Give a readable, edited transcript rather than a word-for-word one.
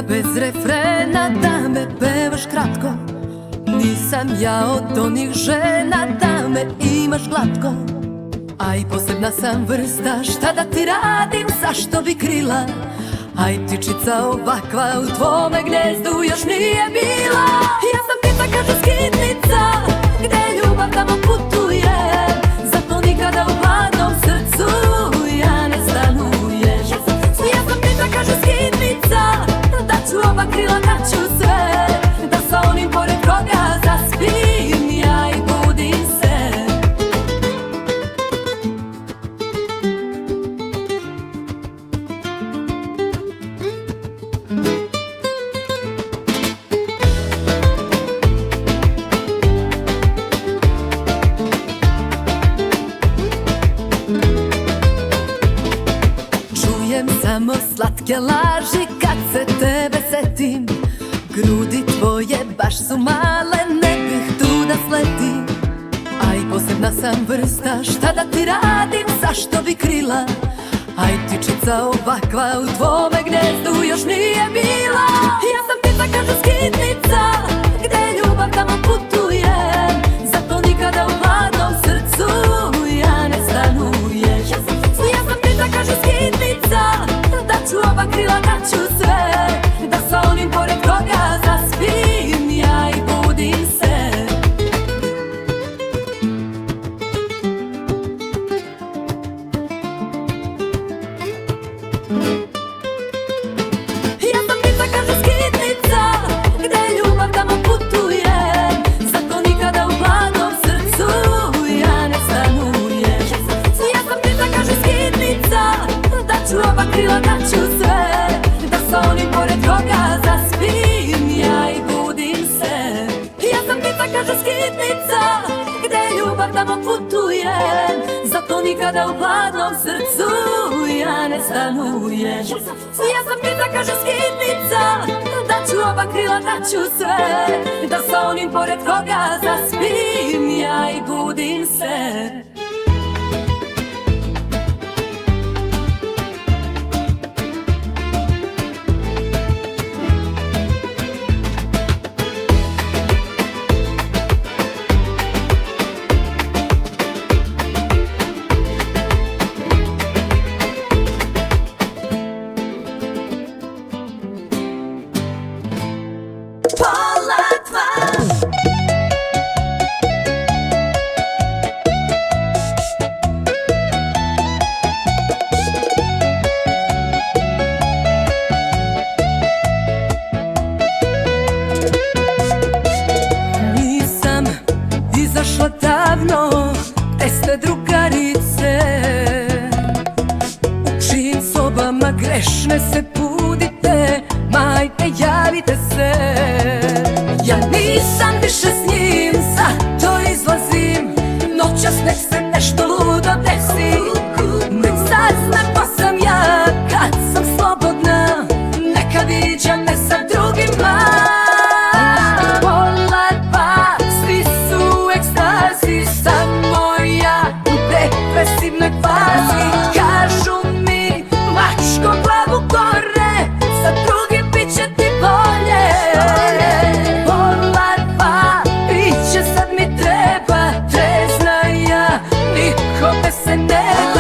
pesma bez refrena, da me pevaš kratko. Nisam ja od onih žena da me imaš glatko. A i posebna sam vrsta, šta da ti radim, zašto bi krila? Aj ptičica ovakva u tvome gnezdu još nije bila. Ja sam ptica, kažu skitnica, gde ljubav tamo putuje. Zato nikada u hladnom srcu ja ne stanujem. Ja sam ptica, kažu skitnica, da ću oba krila, da ću sve, da sa onim pored koga zaspim ja i budim se. Čujem samo slatke laži kad se tebe setim. Grudi tvoje baš su male, ne bih tu da sletim. Aj posebna sam vrsta, šta da ti radim, zašto bi krila? Aj ptičica ovakva u tvome gnezdu još nije bila. Ja sam ptica, kažu skitnica, gde ljubav tamo putuje. Zato nikada u hladnom srcu ja ne stanujem. Ja sam ptica, kažu skitnica, da ću oba krila, da ću sve, da sa onim pored koga zaspim ja i budim se. Ja sam ptica, kažu skitnica, gde ljubav tamo putuje. Zato nikada u hladnom srcu ja ne stanujem. Ja sam ptica, kažu skitnica, da ću oba krila, da ću sve, da sa onim pored koga zaspim ja i budim se. Ja sam ptica, kažu skitnica, gde ljubav tamo putuje. Zato nikada u hladnom srcu ja ne stanujem. Ja sam ptica, kažu skitnica, da ću oba krila, da ću sve, da sa onim pored koga zaspim ja i budim se. Nisam izašla davno, gde ste drugarice? U čijim sobama grešne se budite, majte javite se. Ja nisam više s njim, zato izlazim noćas, nek se nešto ludo desi. Nek sazna ko sam ja kad sam slobodna, neka viđa me sa drugima. Pola dva, svi su u ekstazi, samo ja u depresivnoj fazi. Kažu mi, mačko glavu gore, sa drugim bit će ti bolje. Pola dva, piće sad mi treba, trezna ja, nikome se ne da.